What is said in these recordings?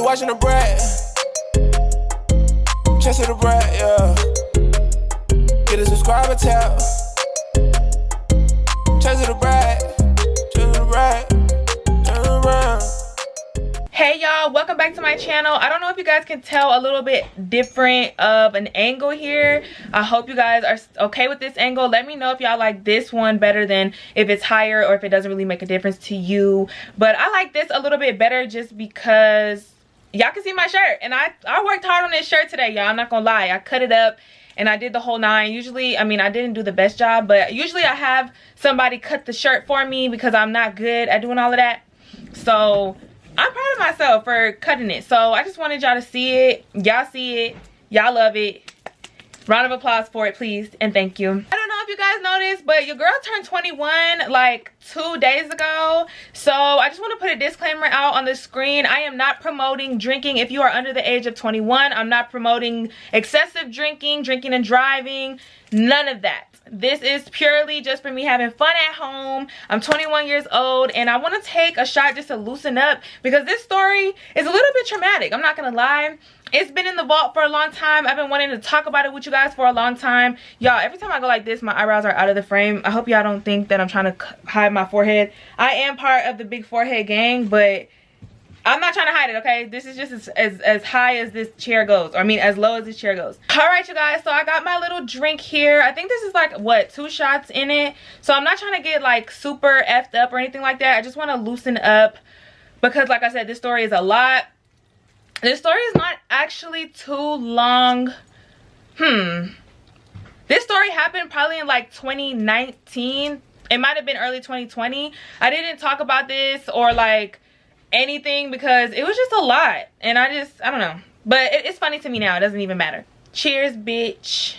watching the brat. ChesaTheBrat, yeah. Get a subscriber tab. ChesaTheBrat. Hey y'all, welcome back to my channel. I don't know if you guys can tell a little bit different of an angle here. I hope you guys are okay with this angle. Let me know if y'all like this one better than if it's higher or if it doesn't really make a difference to you. But I like this a little bit better just because y'all can see my shirt. And I worked hard on this shirt today, y'all. I'm not gonna lie. I cut it up and I did the whole 9. Usually, I mean, I didn't do the best job, but usually I have somebody cut the shirt for me because I'm not good at doing all of that. So I'm proud of myself for cutting it. So I just wanted y'all to see it. Y'all see it. Y'all love it. Round of applause for it, please. And thank you. I don't know if you guys noticed, but your girl turned 21 like 2 days ago. So I just want to put a disclaimer out on the screen. I am not promoting drinking if you are under the age of 21. I'm not promoting excessive drinking and driving. None of that. This is purely just for me having fun at home. I'm 21 years old and I want to take a shot just to loosen up because this story is a little bit traumatic. I'm not gonna lie. It's been in the vault for a long time. I've been wanting to talk about it with you guys for a long time. Y'all, every time I go like this, my eyebrows are out of the frame. I hope y'all don't think that I'm trying to hide my forehead. I am part of the big forehead gang, but I'm not trying to hide it, okay? This is just as high as this chair goes. Or I mean, as low as this chair goes. All right, you guys. So I got my little drink here. I think this is like, what, 2 shots in it? So I'm not trying to get like super effed up or anything like that. I just want to loosen up because like I said, this story is a lot. This story is not actually too long. This story happened probably in like 2019. It might have been early 2020. I didn't talk about this or like anything because it was just a lot and I don't know, but it's funny to me now. It doesn't even matter. Cheers, bitch.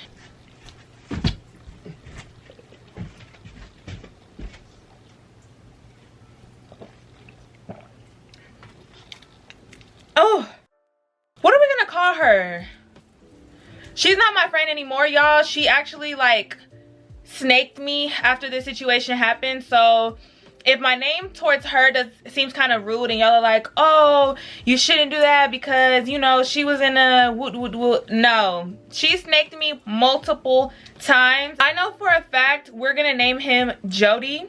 Oh, what are we gonna call her? She's not my friend anymore, y'all. She actually like snaked me after this situation happened. So if my name towards her seems kind of rude and y'all are like, oh, you shouldn't do that because, you know, she was in a no. She snaked me multiple times. I know for a fact we're going to name him Jody.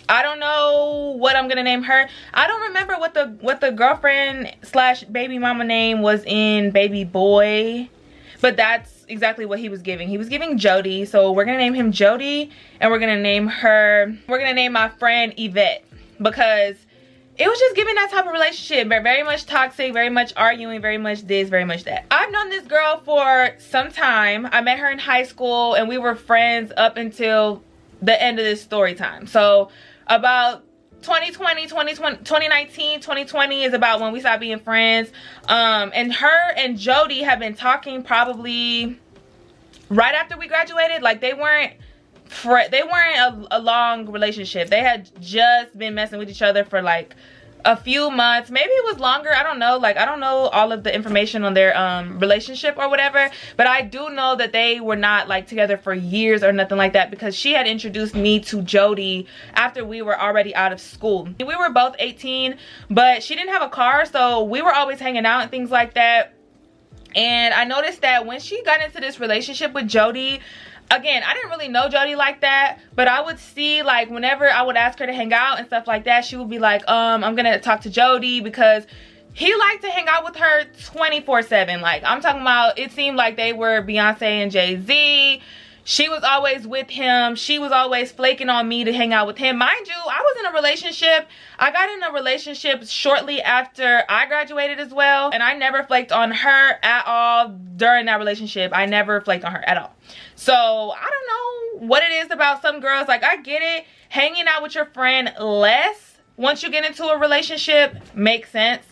I don't know what I'm going to name her. I don't remember what the girlfriend slash baby mama name was in Baby Boy. But that's exactly what he was giving. He was giving Jody. So we're going to name him Jody. And we're going to name her, we're going to name my friend Yvette. Because it was just giving that type of relationship. Very much toxic, very much arguing, very much this, very much that. I've known this girl for some time. I met her in high school and we were friends up until the end of this story time. So about 2019, 2020 is about when we stopped being friends. And her and Jody have been talking probably right after we graduated. Like they weren't a long relationship. They had just been messing with each other for like a few months. Maybe it was longer. I don't know. Like I don't know all of the information on their relationship or whatever, but I do know that they were not like together for years or nothing like that because she had introduced me to Jody after we were already out of school. We were both 18, but she didn't have a car, so we were always hanging out and things like that. And I noticed that when she got into this relationship with Jody, again, I didn't really know Jody like that, but I would see like whenever I would ask her to hang out and stuff like that, she would be like, I'm gonna talk to Jody because he liked to hang out with her 24/7. Like I'm talking about, it seemed like they were Beyonce and Jay-Z. She was always with him. She was always flaking on me to hang out with him. Mind you, I was in a relationship. I got in a relationship shortly after I graduated as well. And I never flaked on her at all during that relationship. I never flaked on her at all. So I don't know what it is about some girls. Like I get it. Hanging out with your friend less once you get into a relationship makes sense.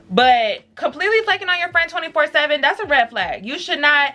But completely flaking on your friend 24/7, that's a red flag. You should not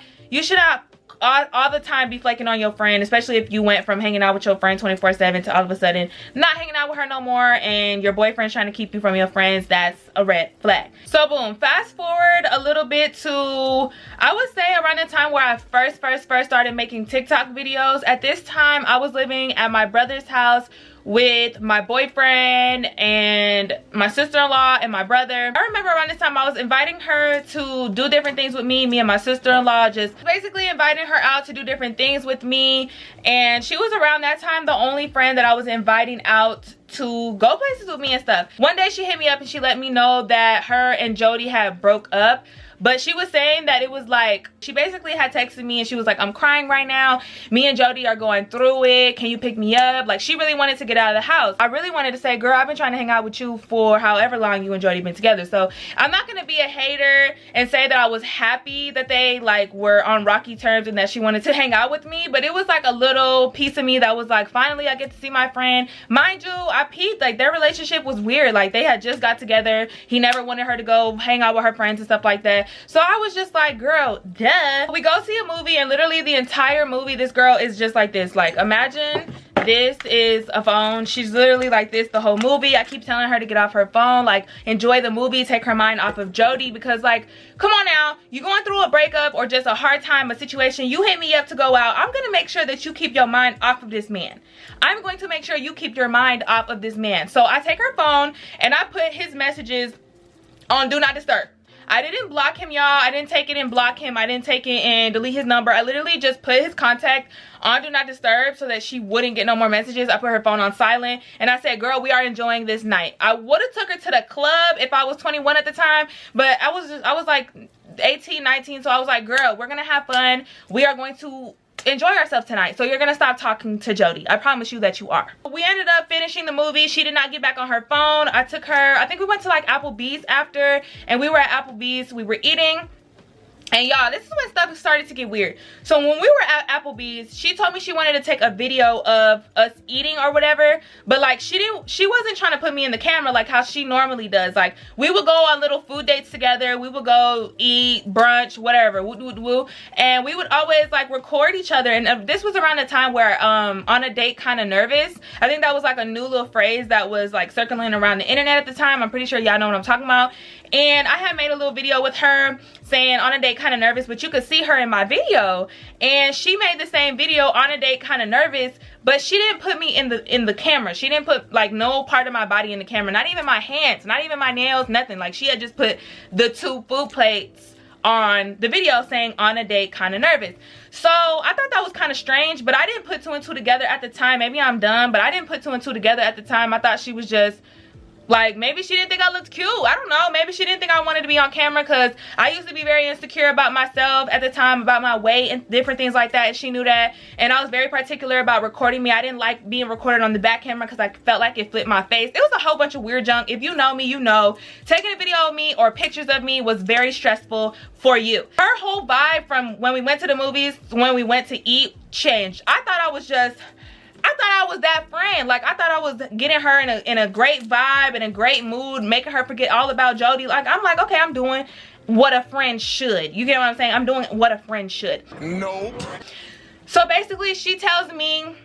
all the time be flaking on your friend, especially if you went from hanging out with your friend 24/7 to all of a sudden not hanging out with her no more and your boyfriend's trying to keep you from your friends. That's a red flag. So boom, fast forward a little bit to, I would say around the time where I first started making TikTok videos. At this time I was living at my brother's house with my boyfriend and my sister-in-law and my brother. I remember around this time I was inviting her to do different things with me and my sister-in-law, just basically inviting her out to do different things with me. And she was around that time the only friend that I was inviting out to go places with me and stuff. One day she hit me up and she let me know that her and Jody had broke up. But she was saying that it was like, she basically had texted me and she was like, I'm crying right now. Me and Jody are going through it. Can you pick me up? Like, she really wanted to get out of the house. I really wanted to say, girl, I've been trying to hang out with you for however long you and Jody been together. So I'm not going to be a hater and say that I was happy that they like were on rocky terms and that she wanted to hang out with me. But it was like a little piece of me that was like, finally I get to see my friend. Mind you, I peeped, like their relationship was weird. Like they had just got together. He never wanted her to go hang out with her friends and stuff like that. So I was just like, girl, duh. We go see a movie and literally the entire movie, this girl is just like this. Like, imagine this is a phone. She's literally like this the whole movie. I keep telling her to get off her phone, like enjoy the movie, take her mind off of Jody, because like, come on now, you going through a breakup or just a hard time, a situation, you hit me up to go out. I'm gonna make sure that you keep your mind off of this man. I'm going to make sure you keep your mind off of this man. So I take her phone and I put his messages on do not disturb. I didn't block him, y'all. I didn't take it and block him. I didn't take it and delete his number. I literally just put his contact on do not disturb so that she wouldn't get no more messages. I put her phone on silent and I said, girl, we are enjoying this night. I would have took her to the club if I was 21 at the time, but I was like 18, 19. So I was like, girl, we're gonna have fun. We are going to enjoy ourselves tonight. So you're gonna stop talking to Jody. I promise you that you are. We ended up finishing the movie. She did not get back on her phone. I took her, I think we went to like Applebee's after, and we were at Applebee's. We were eating. And y'all, this is when stuff started to get weird. So when we were at Applebee's, she told me she wanted to take a video of us eating or whatever, but like she wasn't trying to put me in the camera like how she normally does. Like we would go on little food dates together, we would go eat brunch, whatever, woo woo woo, and we would always like record each other. And this was around the time where on a date kind of nervous. I think that was like a new little phrase that was like circling around the internet at the time. I'm pretty sure y'all know what I'm talking about. And I had made a little video with her saying on a date kind of nervous, but you could see her in my video. And she made the same video on a date kind of nervous, but she didn't put me in the camera. She didn't put like no part of my body in the camera, not even my hands, not even my nails, nothing. Like she had just put the 2 food plates on the video saying on a date kind of nervous. So I thought that was kind of strange, but I didn't put 2 and 2 together at the time. Maybe I'm dumb, but I didn't put 2 and 2 together at the time. I thought she was just like, maybe she didn't think I looked cute. I don't know. Maybe she didn't think I wanted to be on camera, because I used to be very insecure about myself at the time, about my weight and different things like that. And she knew that. And I was very particular about recording me. I didn't like being recorded on the back camera because I felt like it flipped my face. It was a whole bunch of weird junk. If you know me, you know. Taking a video of me or pictures of me was very stressful for you. Her whole vibe from when we went to the movies, when we went to eat, changed. I thought I was that friend. Like I thought I was getting her in a great vibe, in a great mood, making her forget all about Jody. Like I'm like, okay, I'm doing what a friend should. You get what I'm saying? I'm doing what a friend should. Nope. So basically she tells me,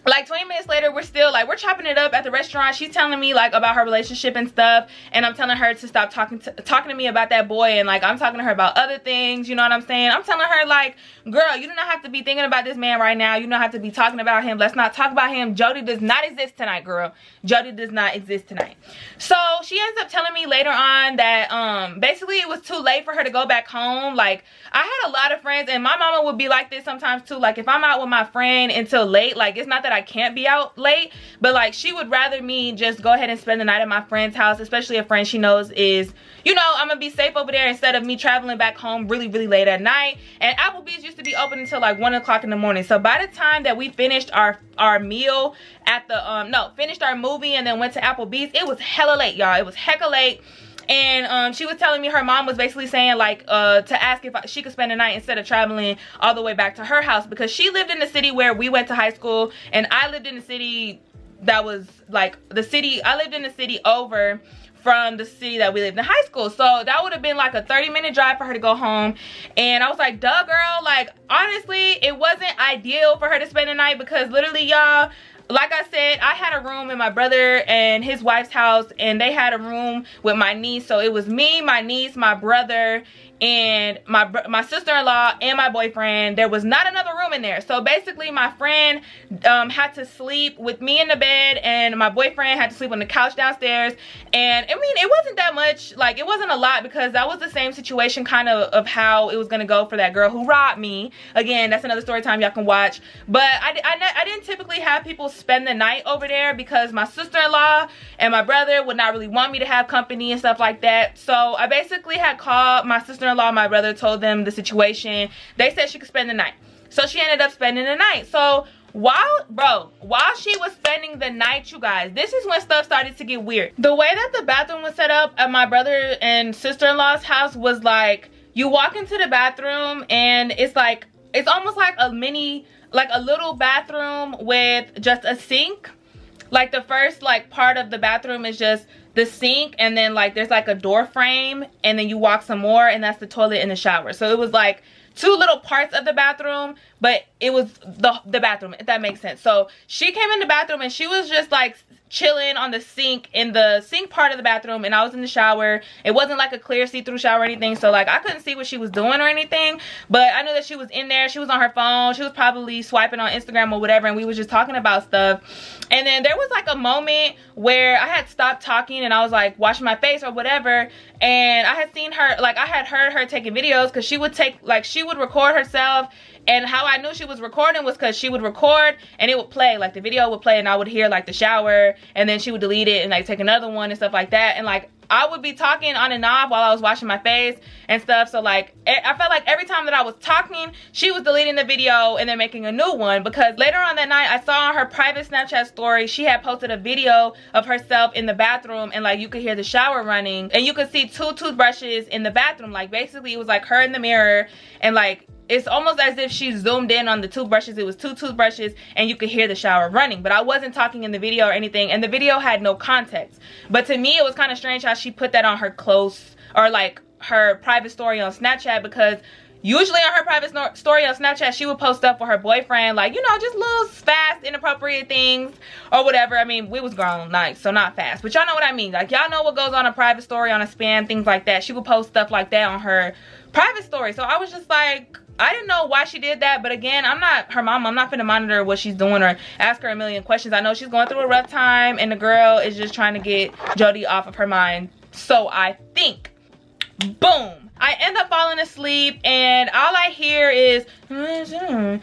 like 20 minutes later, we're still like, we're chopping it up at the restaurant. She's telling me like about her relationship and stuff, and I'm telling her to stop talking to me about that boy, and like I'm talking to her about other things, you know what I'm saying? I'm telling her like, girl, you do not have to be thinking about this man right now. You don't have to be talking about him. Let's not talk about him. Jody does not exist tonight, girl. Jody does not exist tonight. So she ends up telling me later on that basically it was too late for her to go back home. Like I had a lot of friends, and my mama would be like this sometimes too. Like if I'm out with my friend until late, like it's not that I can't be out late, but like she would rather me just go ahead and spend the night at my friend's house, especially a friend she knows is, you know, I'm gonna be safe over there, instead of me traveling back home really late at night. And Applebee's used to be open until like 1 o'clock in the morning. So by the time that we finished our meal at the finished our movie and then went to Applebee's, it was hella late, y'all. It was hecka late. And she was telling me her mom was basically saying like to ask if she could spend the night instead of traveling all the way back to her house, because she lived in the city where we went to high school, and I lived in the city that was like I lived in the city over from the city that we lived in high school. So that would have been like a 30-minute drive for her to go home. And I was like, duh, girl. Like honestly, it wasn't ideal for her to spend the night, because literally, y'all, like I said, I had a room in my brother and his wife's house, and they had a room with my niece. So it was me, my niece, my brother, and my sister-in-law and my boyfriend. There was not another room in there. So basically my friend had to sleep with me in the bed, and my boyfriend had to sleep on the couch downstairs. And I mean, it wasn't that much, like it wasn't a lot, because that was the same situation kind of how it was gonna go for that girl who robbed me. Again, that's another story time y'all can watch. But I didn't typically have people spend the night over there, because my sister-in-law and my brother would not really want me to have company and stuff like that. So I basically had called my sister-in-law, my brother, told them the situation. They said she could spend the night. So she ended up spending the night. So while she was spending the night, you guys, this is when stuff started to get weird. The way that the bathroom was set up at my brother and sister-in-law's house was like, you walk into the bathroom and it's like, it's almost like a mini, like a little bathroom with just a sink. Like the first like part of the bathroom is just the sink, and then like there's like a door frame, and then you walk some more, and that's the toilet and the shower. So it was like two little parts of the bathroom, but it was the bathroom, if that makes sense. So she came in the bathroom and she was just like chilling on the sink, in the sink part of the bathroom, and I was in the shower. It wasn't like a clear see-through shower or anything, so like I couldn't see what she was doing or anything, but I knew that she was in there. She was on her phone. She was probably swiping on Instagram or whatever, and we was just talking about stuff. And then there was like a moment where I had stopped talking and I was like washing my face or whatever, and I had seen her, like I had heard her taking videos, because she would take, like she would record herself. And how I knew she was recording was because she would record and it would play, like the video would play, and I would hear like the shower, and then she would delete it and like take another one and stuff like that. And like I would be talking on and off while I was washing my face and stuff. So like I felt like every time that I was talking, she was deleting the video and then making a new one, because later on that night I saw on her private Snapchat story, she had posted a video of herself in the bathroom, and like you could hear the shower running, and you could see two toothbrushes in the bathroom. Like basically it was like her in the mirror, and like it's almost as if she zoomed in on the toothbrushes. It was two toothbrushes, and you could hear the shower running. But I wasn't talking in the video or anything, and the video had no context. But to me, it was kind of strange how she put that on her close, or like her private story on Snapchat, because usually on her private story on Snapchat, she would post stuff with her boyfriend, like, you know, just little fast, inappropriate things or whatever. I mean, we was grown, like, so not fast, but y'all know what I mean. Like, y'all know what goes on a private story, on a spam, things like that. She would post stuff like that on her private story. So I was just like, I didn't know why she did that, but again, I'm not her mom. I'm not finna monitor what she's doing or ask her a million questions. I know she's going through a rough time, and the girl is just trying to get Jody off of her mind. So I think, boom, I end up falling asleep, and all I hear is, I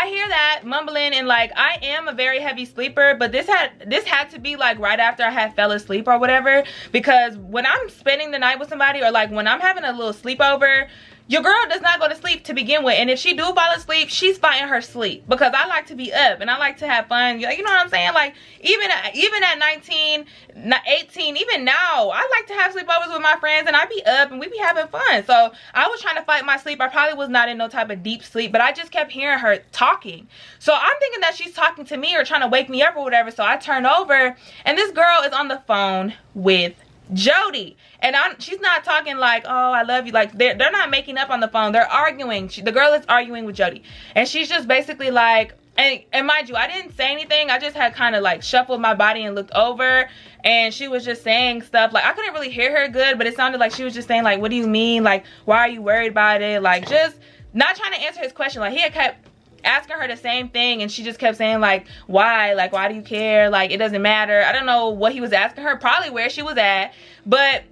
hear that mumbling, and like I am a very heavy sleeper, but this had to be like right after I had fell asleep or whatever, because when I'm spending the night with somebody, or like when I'm having a little sleepover, your girl does not go to sleep to begin with, and if she do fall asleep, she's fighting her sleep, because I like to be up and I like to have fun. You know what I'm saying? Like even at 19, 18, even now, I like to have sleepovers with my friends, and I be up and we be having fun. So I was trying to fight my sleep. I probably was not in no type of deep sleep, but I just kept hearing her talking. So I'm thinking that she's talking to me or trying to wake me up or whatever. So I turn over, and this girl is on the phone with Jody, and she's not talking like, oh, I love you. Like they're not making up on the phone. They're arguing. The girl is arguing with Jody, and she's just basically like, and mind you, I didn't say anything. I just had kind of like shuffled my body and looked over, and she was just saying stuff. Like I couldn't really hear her good, but it sounded like she was just saying like, what do you mean? Like, why are you worried about it? Like just not trying to answer his question. Like he had kept asking her the same thing, and she just kept saying like, why do you care? Like it doesn't matter. I don't know what he was asking her, probably where she was at, but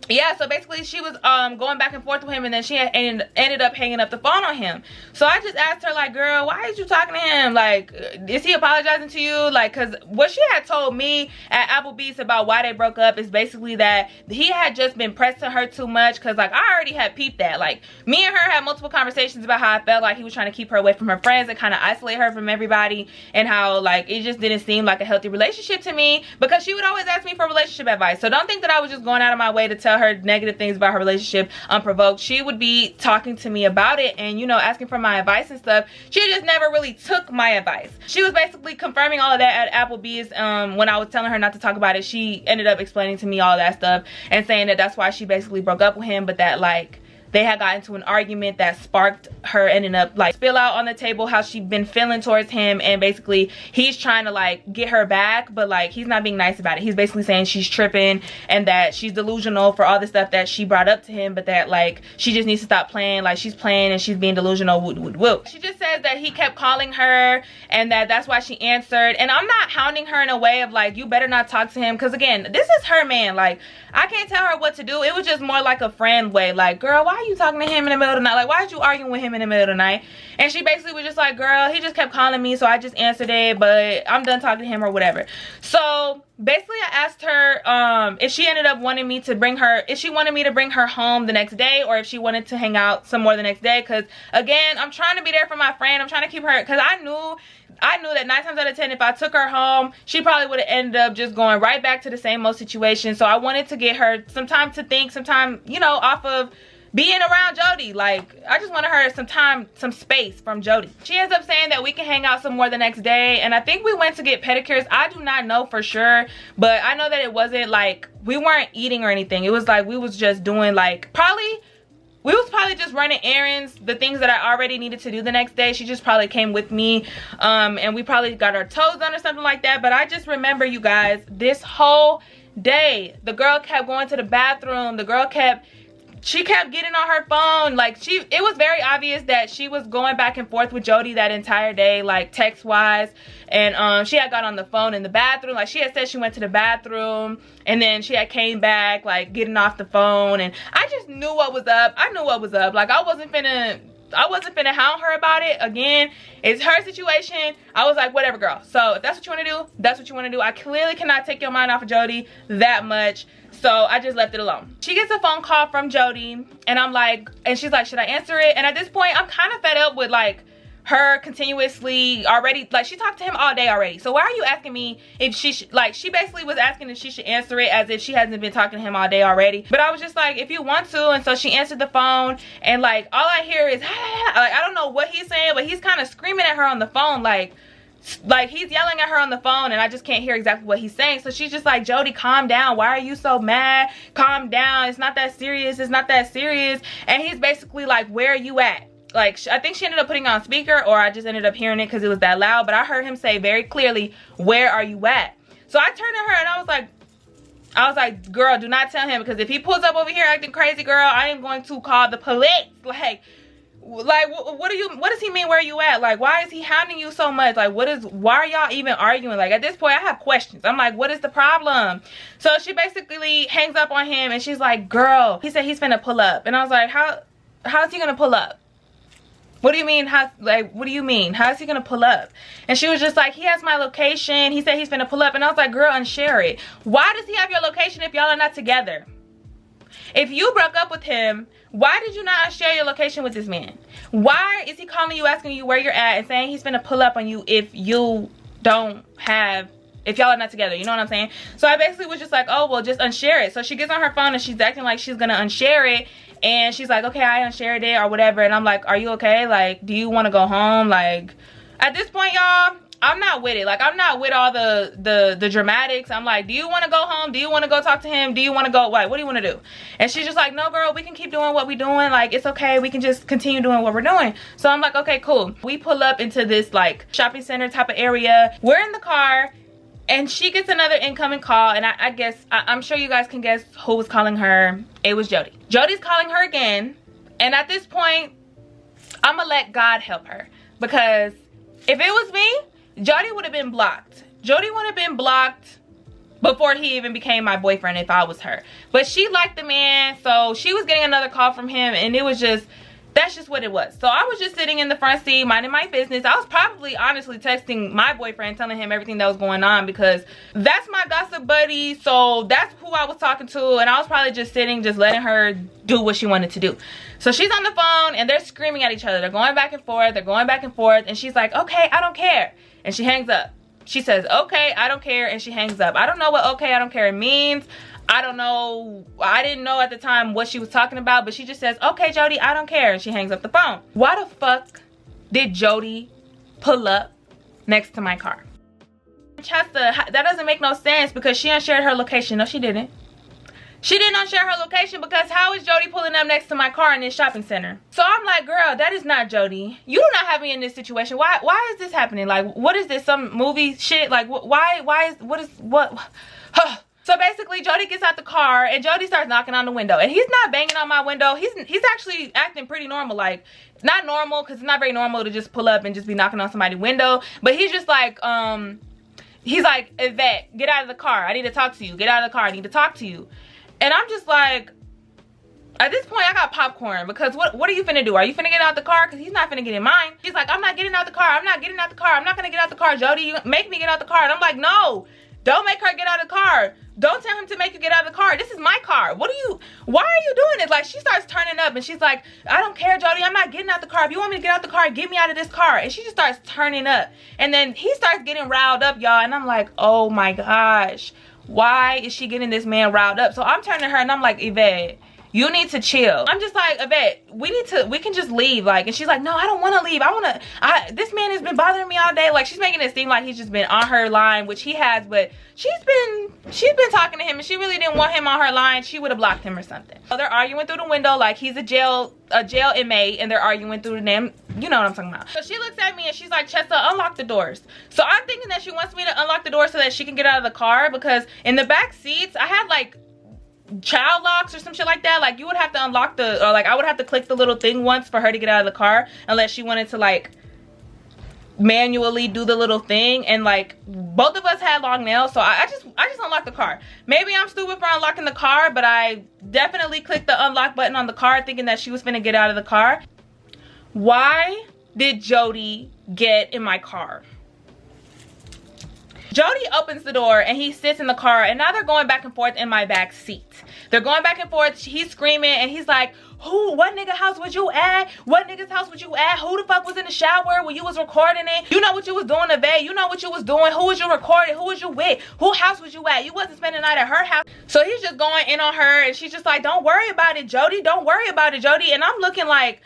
yeah, so basically she was going back and forth with him, and then she ended up hanging up the phone on him. So I just asked her like, girl, why is you talking to him? Like, is he apologizing to you? Like, because what she had told me at Applebee's about why they broke up is basically that he had just been pressing her too much, because like I already had peeped that. Like me and her had multiple conversations about how I felt like he was trying to keep her away from her friends and kind of isolate her from everybody, and how like it just didn't seem like a healthy relationship to me, because she would always ask me for relationship advice. So don't think that I was just going out of my way to tell her negative things about her relationship unprovoked. She would be talking to me about it and, you know, asking for my advice and stuff. She just never really took my advice. She was basically confirming all of that at Applebee's. When I was telling her not to talk about it, she ended up explaining to me all that stuff and saying that that's why she basically broke up with him, but that like they had got into an argument that sparked her ending up like spill out on the table how she'd been feeling towards him, and basically he's trying to like get her back, but like he's not being nice about it. He's basically saying she's tripping and that she's delusional for all the stuff that she brought up to him, but that like she just needs to stop playing, like she's playing and she's being delusional. She just says that he kept calling her and that's why she answered. And I'm not hounding her in a way of like, you better not talk to him, because again, this is her man. Like, I can't tell her what to do. It was just more like a friend way, like, girl, why are you talking to him in the middle of the night? Like, why did you arguing with him in the middle of the night? And she basically was just like, girl, he just kept calling me, so I just answered it, but I'm done talking to him or whatever. So basically I asked her if she ended up wanting me to bring her, if she wanted me to bring her home the next day, or if she wanted to hang out some more the next day, because again, I'm trying to be there for my friend. I'm trying to keep her, because I knew that 9 times out of 10, if I took her home, she probably would have ended up just going right back to the same old situation. So I wanted to get her some time to think, some time, you know, off of being around Jody. Like, I just wanted her some time, some space from Jody. She ends up saying that we can hang out some more the next day, and I think we went to get pedicures. I do not know for sure, but I know that it wasn't like we weren't eating or anything. It was like we was just doing like we was probably just running errands, the things that I already needed to do the next day. She just probably came with me, and we probably got our toes done or something like that. But I just remember, you guys, this whole day, the girl kept going to the bathroom. The girl she kept getting on her phone. Like, it was very obvious that she was going back and forth with Jody that entire day, like text wise. And she had got on the phone in the bathroom. Like, she had said she went to the bathroom, and then she had came back, like getting off the phone. And I just knew what was up. I knew what was up. Like, I wasn't finna hound her about it. Again, it's her situation. I was like, whatever, girl. So if that's what you want to do, that's what you want to do. I clearly cannot take your mind off of Jody that much. So I just left it alone. She gets a phone call from Jody, and I'm like, and she's like, should I answer it? And at this point, I'm kind of fed up with like her continuously already, like, she talked to him all day already. So why are you asking me if she like, she basically was asking if she should answer it as if she hasn't been talking to him all day already. But I was just like, if you want to. And so she answered the phone, and like all I hear is like, I don't know what he's saying, but he's kind of screaming at her on the phone, like he's yelling at her on the phone, and I just can't hear exactly what he's saying. So she's just like, Jody, calm down. Why are you so mad? Calm down. It's not that serious. It's not that serious. And he's basically like, where are you at? Like, I think she ended up putting it on speaker, or I just ended up hearing it because it was that loud. But I heard him say very clearly, where are you at? So I turned to her and I was like, girl, do not tell him, because if he pulls up over here acting crazy, girl, I am going to call the police. Like what does he mean, where are you at? Like, why is he hounding you so much? Like, why are y'all even arguing? Like, at this point I have questions. I'm like, what is the problem? So she basically hangs up on him, and she's like, girl, he said he's finna pull up. And I was like, how's he gonna pull up? What do you mean? What do you mean? How is he gonna pull up? And she was just like, he has my location. He said he's gonna pull up. And I was like, girl, unshare it. Why does he have your location if y'all are not together? If you broke up with him, why did you not share your location with this man? Why is he calling you, asking you where you're at, and saying he's gonna pull up on you if y'all are not together? You know what I'm saying? So I basically was just like, oh, well, just unshare it. So she gets on her phone and she's acting like she's gonna unshare it. And she's like, okay, I unshared it or whatever. And I'm like, are you okay? Like, do you want to go home? Like, at this point, y'all, I'm not with it. Like, I'm not with all the dramatics. I'm like, do you want to go home? Do you want to go talk to him? Do you want to go, what do you want to do? And she's just like, no, girl, we can keep doing what we're doing. Like, it's okay. We can just continue doing what we're doing. So I'm like, okay, cool. We pull up into this like shopping center type of area. We're in the car, and she gets another incoming call. And I guess, I'm sure you guys can guess who was calling her. It was Jody. Jody's calling her again. And at this point, I'm gonna let God help her, because if it was me, Jody would have been blocked. Jody would have been blocked before he even became my boyfriend if I was her. But she liked the man, so she was getting another call from him, and it was just, that's just what it was. So I was just sitting in the front seat, minding my business. I was probably honestly texting my boyfriend, telling him everything that was going on, because that's my gossip buddy. So that's who I was talking to, and I was probably just sitting, just letting her do what she wanted to do. So she's on the phone, and they're screaming at each other. They're going back and forth. They're going back and forth. And she's like, okay, I don't care. And she hangs up. She says, okay, I don't care. And she hangs up. I don't know what okay, I don't care means. I don't know. I didn't know at the time what she was talking about, but she just says, okay, Jody, I don't care. And she hangs up the phone. Why the fuck did Jody pull up next to my car? Chesa, that doesn't make no sense, because she unshared her location. No, she didn't. She did not share her location because how is Jody pulling up next to my car in this shopping center? So I'm like, girl, that is not Jody. You do not have me in this situation. Why is this happening? Like, what is this? Some movie shit? Like, what? So basically, Jody gets out the car and Jody starts knocking on the window. And he's not banging on my window. He's actually acting pretty normal. Like, not normal, because it's not very normal to just pull up and just be knocking on somebody's window. But he's just like, he's like, Yvette, get out of the car. I need to talk to you. Get out of the car. I need to talk to you. And I'm just like, at this point, I got popcorn, because what are you finna do? Are you finna get out the car? Because he's not finna get in mine. He's like, I'm not getting out the car. I'm not getting out the car. I'm not gonna get out the car. Jody, you make me get out the car. And I'm like, no, don't make her get out of the car. Don't tell him to make you get out of the car. This is my car. Why are you doing this? Like, she starts turning up and she's like, I don't care, Jody. I'm not getting out the car. If you want me to get out the car, get me out of this car. And she just starts turning up. And then he starts getting riled up, y'all. And I'm like, oh my gosh. Why is she getting this man riled up? So I'm turning to her and I'm like, Yvette, you need to chill. I'm just like, Yvette, we can just leave. Like, and she's like, no, I don't want to leave. This man has been bothering me all day. Like, she's making it seem like he's just been on her line, which he has, but she's been talking to him and she really didn't want him on her line. She would have blocked him or something. So they're arguing through the window like he's a jail inmate, and they're arguing through the damn, you know what I'm talking about. So she looks at me and she's like, Chesa, unlock the doors. So I'm thinking that she wants me to unlock the door so that she can get out of the car, because in the back seats, I had like child locks or some shit like that. Like, you would have to unlock or like I would have to click the little thing once for her to get out of the car, unless she wanted to like manually do the little thing. And like, both of us had long nails, so I just unlocked the car. Maybe I'm stupid for unlocking the car, but I definitely clicked the unlock button on the car thinking that she was finna get out of the car. Why did Jody get in my car? Jody opens the door and he sits in the car, and now they're going back and forth in my back seat. They're going back and forth. He's screaming and he's like, what nigga house was you at? What nigga's house was you at? Who the fuck was in the shower when you was recording it? You know what you was doing, Yvette. You know what you was doing. Who was you recording? Who was you with? Who house was you at? You wasn't spending the night at her house. So he's just going in on her, and she's just like, don't worry about it, Jody. Don't worry about it, Jody. And I'm looking like,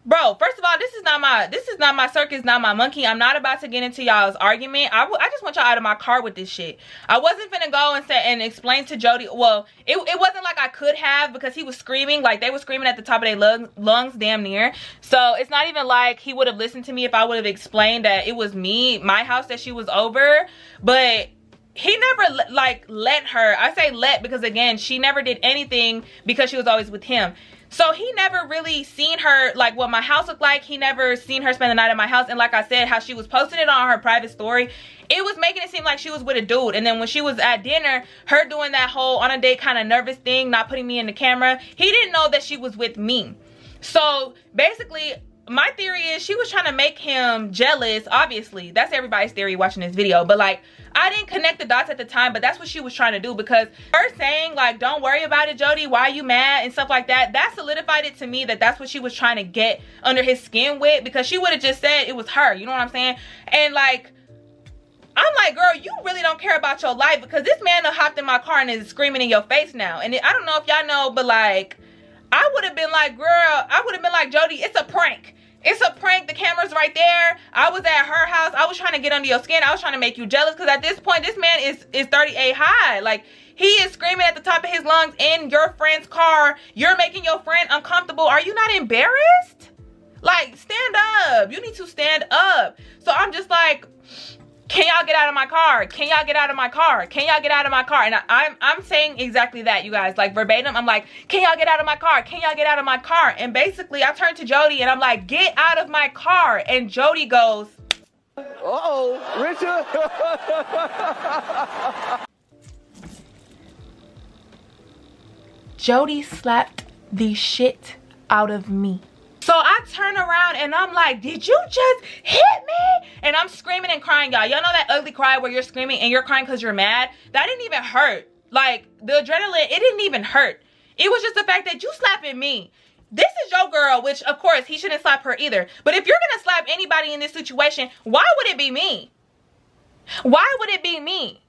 bro, first of all, this is not my circus, not my monkey. I'm not about to get into y'all's argument. I just want y'all out of my car with this shit. I wasn't finna go and explain to Jody. Well, it wasn't like I could have, because he was screaming. Like, they were screaming at the top of their lungs damn near. So it's not even like he would have listened to me if I would have explained that it was me, my house that she was over. But he never like let her. I say let because, again, she never did anything because she was always with him. So he never really seen her, like, what my house looked like. He never seen her spend the night at my house. And like I said, how she was posting it on her private story, it was making it seem like she was with a dude. And then when she was at dinner, her doing that whole on a date kind of nervous thing, not putting me in the camera, he didn't know that she was with me. So basically, my theory is she was trying to make him jealous. Obviously, that's everybody's theory watching this video. But like, I didn't connect the dots at the time, but that's what she was trying to do, because her saying like, don't worry about it, Jody, why are you mad, and stuff like that, that solidified it to me that that's what she was trying to get under his skin with, because she would have just said it was her, you know what I'm saying? And like, I'm like, girl, you really don't care about your life, because this man done hopped in my car and is screaming in your face now. And I don't know if y'all know, but like, I would have been like, girl, I would have been like, Jody, it's a prank. It's a prank. The camera's right there. I was at her house. I was trying to get under your skin. I was trying to make you jealous, because at this point, this man is 38 high. Like, he is screaming at the top of his lungs in your friend's car. You're making your friend uncomfortable. Are you not embarrassed? Like, stand up. You need to stand up. So I'm just like, can y'all get out of my car? Can y'all get out of my car? Can y'all get out of my car? And I'm saying exactly that, you guys. Like, verbatim, I'm like, can y'all get out of my car? Can y'all get out of my car? And basically, I turned to Jody and I'm like, get out of my car. And Jody goes, uh-oh, Richard. Jody slapped the shit out of me. So I turn around and I'm like, did you just hit me? And I'm screaming and crying, y'all. Y'all know that ugly cry where you're screaming and you're crying because you're mad? That didn't even hurt. Like, the adrenaline, it didn't even hurt. It was just the fact that you slapping me. This is your girl, which, of course, he shouldn't slap her either. But if you're going to slap anybody in this situation, why would it be me? Why would it be me?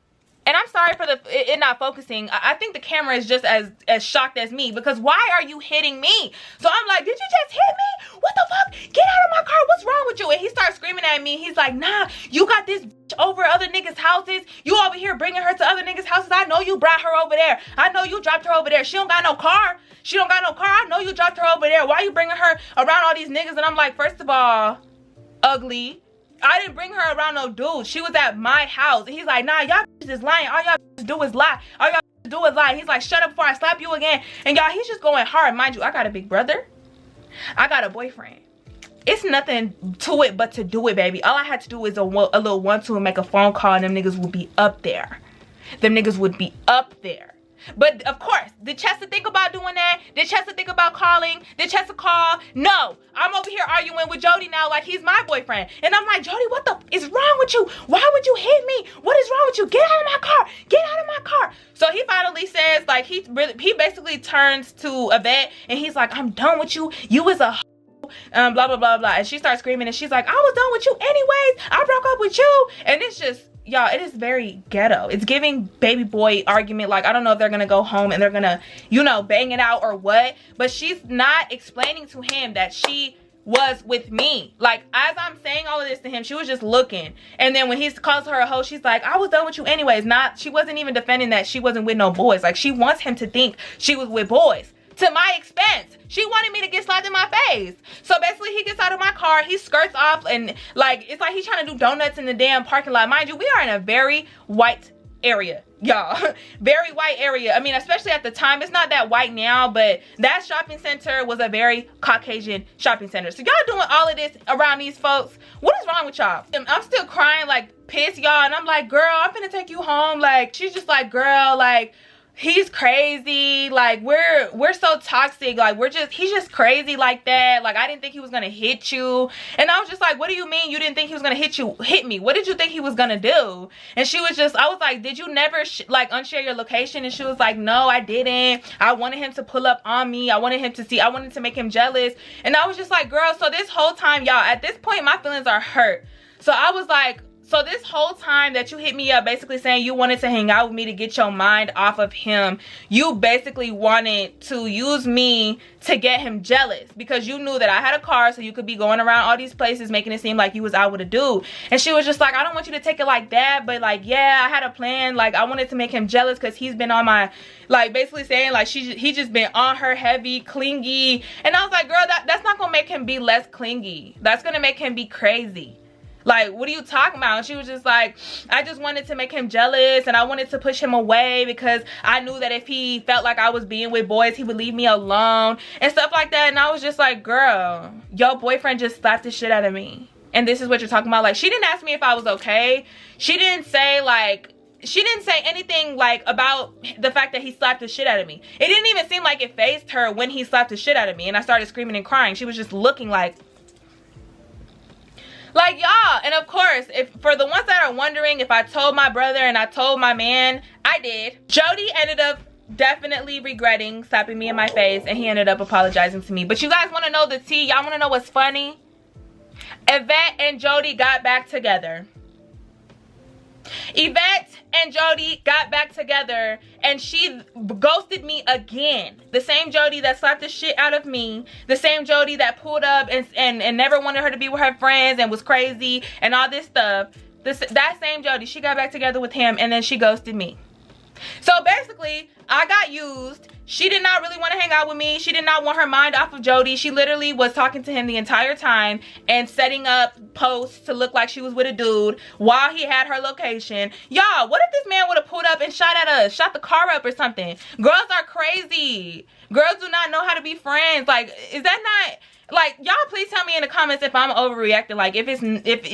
And I'm sorry for it not focusing. I think the camera is just as shocked as me, because why are you hitting me? So I'm like, did you just hit me? What the fuck? Get out of my car. What's wrong with you? And he starts screaming at me. He's like, nah, you got this bitch over other niggas' houses. You over here bringing her to other niggas' houses. I know you brought her over there. I know you dropped her over there. She don't got no car. She don't got no car. I know you dropped her over there. Why you bringing her around all these niggas? And I'm like, first of all, ugly. I didn't bring her around no dude. She was at my house. And he's like, nah, y'all is lying. All y'all do is lie. All y'all do is lie. He's like, shut up before I slap you again. And y'all, he's just going hard. Mind you, I got a big brother. I got a boyfriend. It's nothing to it but to do it, baby. All I had to do is a little 1-2 and make a phone call, and them niggas would be up there. Them niggas would be up there. But of course, did Chesa think about doing that? Did Chesa think about calling? Did Chesa call? No. I'm over here arguing with Jody now like he's my boyfriend. And I'm like, Jody, what the is wrong with you? Why would you hit me? What is wrong with you? Get out of my car. Get out of my car. So he finally says, like, he basically turns to Yvette and he's like, I'm done with you. You was a blah, blah, blah, blah. And she starts screaming and she's like, I was done with you anyways. I broke up with you. And it's just, y'all, it is very ghetto. It's giving baby boy argument. Like, I don't know if they're gonna go home and they're gonna, you know, bang it out or what, but she's not explaining to him that she was with me. Like, as I'm saying all of this to him, she was just looking. And then when he calls her a hoe, she's like, I was done with you anyways. She wasn't even defending that she wasn't with no boys. Like, she wants him to think she was with boys to my expense. She wanted me to get slapped in my face. So basically, he gets out of my car, he skirts off, and like, it's like he's trying to do donuts in the damn parking lot. Mind you, we are in a very white area, y'all. Very white area. I mean, especially at the time. It's not that white now, but that shopping center was a very Caucasian shopping center. So y'all doing all of this around these folks. What is wrong with y'all? I'm still crying like piss, y'all, and I'm like, girl, I'm finna take you home. Like, she's just like, girl, like, he's crazy. Like, we're so toxic. Like, he's just crazy like that. Like, I didn't think he was gonna hit you. And I was just like, what do you mean you didn't think he was gonna hit me? What did you think he was gonna do? And she was just, I was like, did you never like unshare your location? And she was like, no, I didn't. I wanted him to pull up on me. I wanted him to see. I wanted to make him jealous. And I was just like, girl, so this whole time, y'all, at this point, my feelings are hurt. So I was like, so this whole time that you hit me up basically saying you wanted to hang out with me to get your mind off of him, you basically wanted to use me to get him jealous because you knew that I had a car, so you could be going around all these places making it seem like you was out with a dude. And she was just like, I don't want you to take it like that, but like, yeah, I had a plan. Like, I wanted to make him jealous because he's been on my, like, basically saying like he just been on her heavy, clingy. And I was like, girl, that's not gonna make him be less clingy. That's gonna make him be crazy. Like, what are you talking about? And she was just like, I just wanted to make him jealous and I wanted to push him away because I knew that if he felt like I was being with boys, he would leave me alone and stuff like that. And I was just like, girl, your boyfriend just slapped the shit out of me. And this is what you're talking about? Like, she didn't ask me if I was okay. She didn't say anything like about the fact that he slapped the shit out of me. It didn't even seem like it fazed her when he slapped the shit out of me and I started screaming and crying. She was just looking like y'all. And of course, if for the ones that are wondering if I told my brother and I told my man, I did. Jody ended up definitely regretting slapping me in my face and he ended up apologizing to me. But you guys want to know the tea? Y'all want to know what's funny? Yvette and Jody got back together. Yvette and Jody got back together and she ghosted me again. The same Jody that slapped the shit out of me, the same Jody that pulled up and never wanted her to be with her friends and was crazy and all this stuff. That same Jody, she got back together with him and then she ghosted me. So basically, I got used. She did not really want to hang out with me. She did not want her mind off of Jody. She literally was talking to him the entire time and setting up posts to look like she was with a dude while he had her location. Y'all, what if this man would have pulled up and shot at us, shot the car up or something? Girls are crazy. Girls do not know how to be friends. Like, is that not... Like, y'all please tell me in the comments if I'm overreacting. Like, if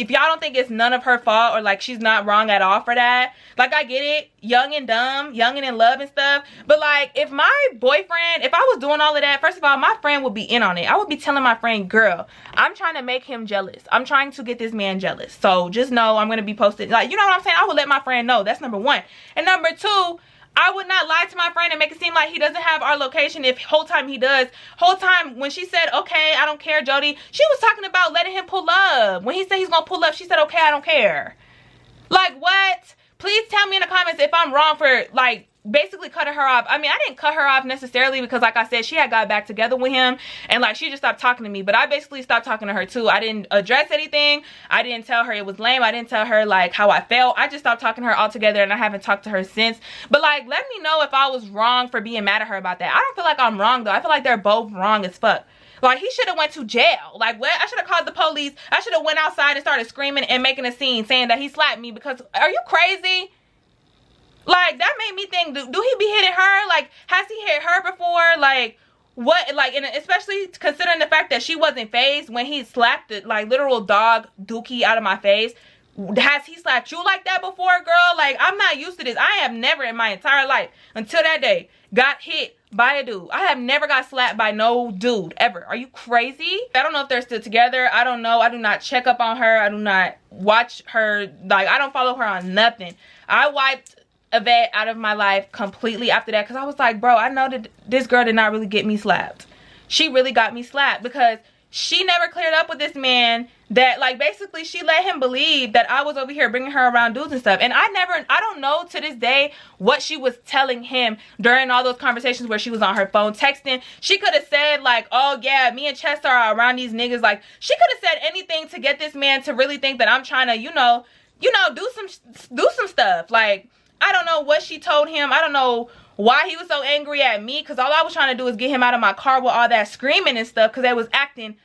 y'all don't think it's none of her fault or like she's not wrong at all for that. Like, I get it, young and dumb, young and in love and stuff. But like, if my boyfriend, if I was doing all of that, first of all, my friend would be in on it. I would be telling my friend, girl, I'm trying to make him jealous. I'm trying to get this man jealous. So just know I'm gonna be posted. Like, you know what I'm saying? I would let my friend know. That's number one. And number two, I would not lie to my friend and make it seem like he doesn't have our location if whole time he does. Whole time when she said, okay, I don't care, Jody, she was talking about letting him pull up. When he said he's gonna pull up, she said, okay, I don't care. Like, what? please tell me in the comments if I'm wrong for like basically cutting her off. I mean, I didn't cut her off necessarily because like I said, she had got back together with him and like she just stopped talking to me, but I basically stopped talking to her too. I didn't address anything. I didn't tell her it was lame. I didn't tell her like how I felt. I just stopped talking to her altogether, and I haven't talked to her since. But like, let me know if I was wrong for being mad at her about that. I don't feel like I'm wrong though. I feel like they're both wrong as fuck. Like, he should have went to jail. Like, what? I should have called the police. I should have went outside and started screaming and making a scene saying that he slapped me, because are you crazy? Like, that made me think, do he be hitting her? Like, has he hit her before? Like, what? Like, and especially considering the fact that she wasn't phased when he slapped the, like, literal dog dookie out of my face. Has he slapped you like that before, girl? Like, I'm not used to this. I have never in my entire life, until that day, got hit by a dude. I have never got slapped by no dude, ever. Are you crazy? I don't know if they're still together. I don't know. I do not check up on her. I do not watch her. Like, I don't follow her on nothing. I wiped Yvette out of my life completely after that, because I was like, bro, I know that this girl did not really get me slapped. She really got me slapped because she never cleared up with this man that, like, basically she let him believe that I was over here bringing her around dudes and stuff. And I don't know to this day what she was telling him during all those conversations where she was on her phone texting. She could have said like, oh yeah, me and Chesa are around these niggas. Like, she could have said anything to get this man to really think that I'm trying to, you know, do some stuff. Like, I don't know what she told him. I don't know why he was so angry at me, because all I was trying to do was get him out of my car with all that screaming and stuff, because they was acting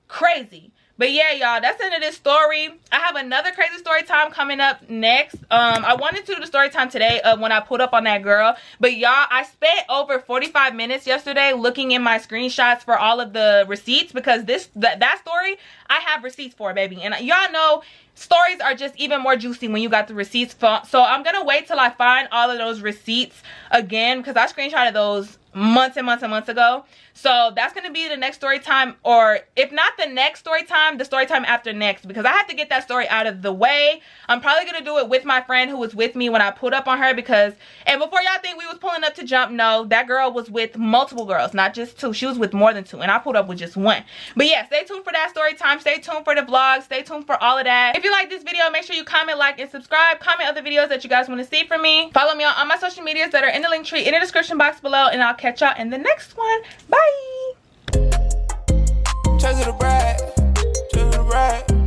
crazy. But yeah, y'all, that's the end of this story. I have another crazy story time coming up next. I wanted to do the story time today of when I pulled up on that girl, but y'all, I spent over 45 minutes yesterday looking in my screenshots for all of the receipts, because that story I have receipts for, baby. And y'all know stories are just even more juicy when you got the receipts for. So I'm gonna wait till I find all of those receipts again, because I screenshotted those months and months and months ago. So that's gonna be the next story time, or if not the next story time, the story time after next, because I have to get that story out of the way. I'm probably gonna do it with my friend who was with me when I pulled up on her, because, and before y'all think we was pulling up to jump, no, that girl was with multiple girls, not just two. She was with more than two, and I pulled up with just one. But yeah, stay tuned for that story time. Stay tuned for the vlog. Stay tuned for all of that. If you like this video, make sure you comment, like, and subscribe. Comment other videos that you guys want to see from me. Follow me on all my social medias that are in the link tree in the description box below, and I'll catch y'all in the next one. Bye. ChesaTheBrat, ChesaTheBrat.